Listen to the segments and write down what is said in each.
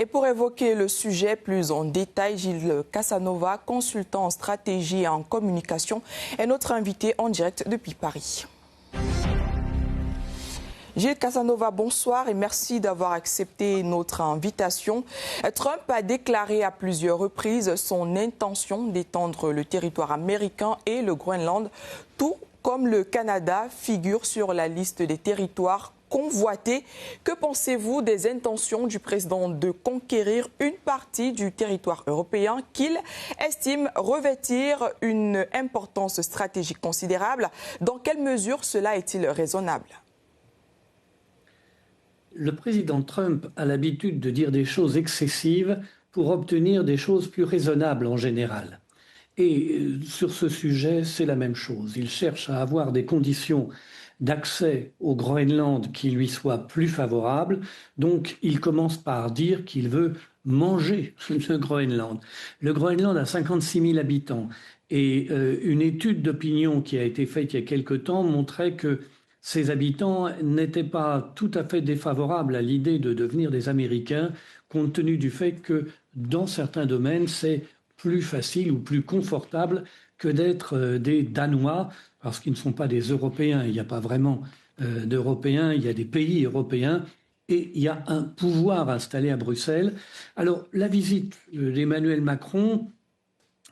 Et pour évoquer le sujet plus en détail, Gilles Casanova, consultant en stratégie et en communication, est notre invité en direct depuis Paris. Gilles Casanova, bonsoir et merci d'avoir accepté notre invitation. Trump a déclaré à plusieurs reprises son intention d'étendre le territoire américain et le Groenland, tout comme le Canada figure sur la liste des territoires convoités. Que pensez-vous des intentions du président de conquérir une partie du territoire européen qu'il estime revêtir une importance stratégique considérable? Dans quelle mesure cela est-il raisonnable? Le président Trump a l'habitude de dire des choses excessives pour obtenir des choses plus raisonnables en général. Et sur ce sujet, c'est la même chose. Il cherche à avoir des conditions d'accès au Groenland qui lui soient plus favorables. Donc, il commence par dire qu'il veut manger le Groenland. Le Groenland a 56 000 habitants. Et une étude d'opinion qui a été faite il y a quelque temps montrait que ces habitants n'étaient pas tout à fait défavorables à l'idée de devenir des Américains, compte tenu du fait que, dans certains domaines, c'est plus facile ou plus confortable que d'être des Danois, parce qu'ils ne sont pas des Européens. Il n'y a pas vraiment d'Européens, il y a des pays européens et il y a un pouvoir installé à Bruxelles. Alors, la visite d'Emmanuel Macron,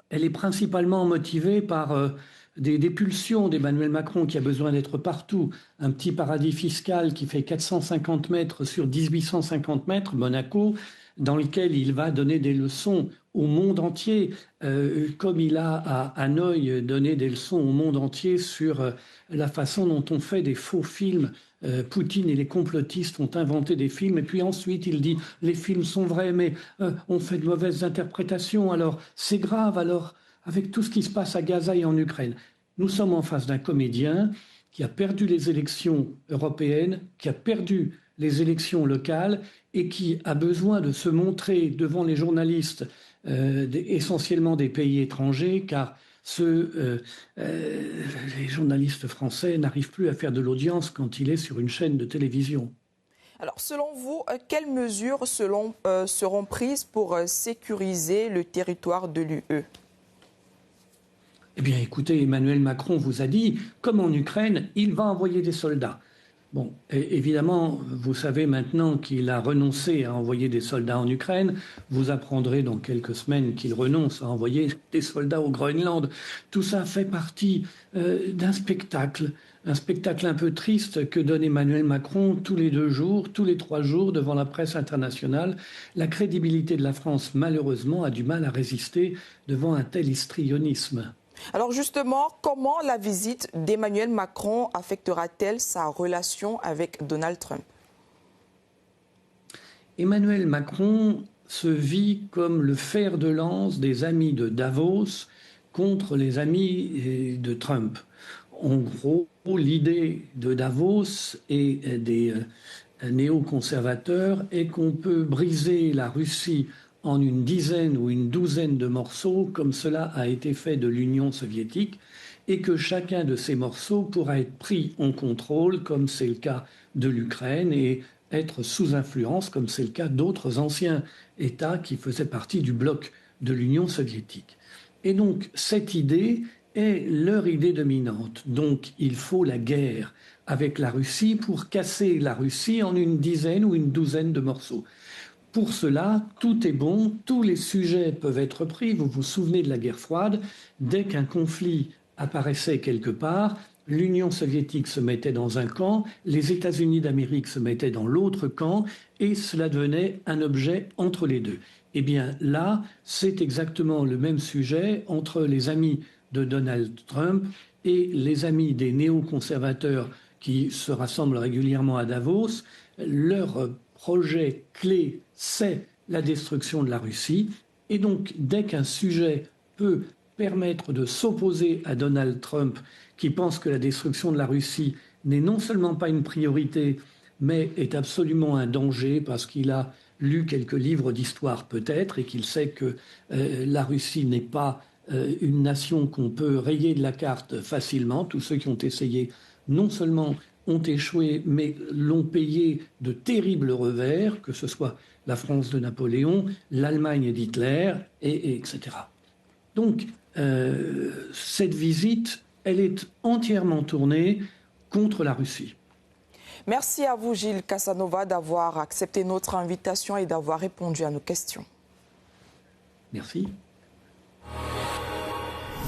elle est principalement motivée par des pulsions d'Emmanuel Macron qui a besoin d'être partout. Un petit paradis fiscal qui fait 450 mètres sur 1850 mètres, Monaco, dans lequel il va donner des leçons au monde entier, comme il a à Hanoï donné des leçons au monde entier sur la façon dont on fait des faux films. Poutine et les complotistes ont inventé des films et puis ensuite il dit les films sont vrais mais on fait de mauvaises interprétations, alors c'est grave, alors avec tout ce qui se passe à Gaza et en Ukraine. Nous sommes en face d'un comédien qui a perdu les élections européennes, qui a perdu les élections locales et qui a besoin de se montrer devant les journalistes essentiellement des pays étrangers, car les journalistes français n'arrivent plus à faire de l'audience quand il est sur une chaîne de télévision. Alors, selon vous, quelles mesures seront prises pour sécuriser le territoire de l'UE ? Eh bien, écoutez, Emmanuel Macron vous a dit, comme en Ukraine, il va envoyer des soldats. Bon, évidemment, vous savez maintenant qu'il a renoncé à envoyer des soldats en Ukraine. Vous apprendrez dans quelques semaines qu'il renonce à envoyer des soldats au Groenland. Tout ça fait partie d'un spectacle, un spectacle un peu triste que donne Emmanuel Macron tous les 2 jours, tous les 3 jours devant la presse internationale. La crédibilité de la France, malheureusement, a du mal à résister devant un tel histrionisme. Alors justement, comment la visite d'Emmanuel Macron affectera-t-elle sa relation avec Donald Trump? Emmanuel Macron se vit comme le fer de lance des amis de Davos contre les amis de Trump. En gros, l'idée de Davos et des néoconservateurs est qu'on peut briser la Russie en une dizaine ou une douzaine de morceaux, comme cela a été fait de l'Union soviétique, et que chacun de ces morceaux pourra être pris en contrôle, comme c'est le cas de l'Ukraine, et être sous influence, comme c'est le cas d'autres anciens États qui faisaient partie du bloc de l'Union soviétique. Et donc, cette idée est leur idée dominante. Donc, il faut la guerre avec la Russie pour casser la Russie en une dizaine ou une douzaine de morceaux. Pour cela, tout est bon, tous les sujets peuvent être pris. Vous vous souvenez de la guerre froide, dès qu'un conflit apparaissait quelque part, l'Union soviétique se mettait dans un camp, les États-Unis d'Amérique se mettaient dans l'autre camp, et cela devenait un objet entre les deux. Eh bien là, c'est exactement le même sujet entre les amis de Donald Trump et les amis des néoconservateurs qui se rassemblent régulièrement à Davos. Leur projet clé, c'est la destruction de la Russie. Et donc, dès qu'un sujet peut permettre de s'opposer à Donald Trump, qui pense que la destruction de la Russie n'est non seulement pas une priorité, mais est absolument un danger parce qu'il a lu quelques livres d'histoire peut-être et qu'il sait que la Russie n'est pas une nation qu'on peut rayer de la carte facilement. Tous ceux qui ont essayé non seulement ont échoué, mais l'ont payé de terribles revers, que ce soit la France de Napoléon, l'Allemagne d'Hitler, etc. Donc, cette visite, elle est entièrement tournée contre la Russie. Merci à vous, Gilles Casanova, d'avoir accepté notre invitation et d'avoir répondu à nos questions. Merci.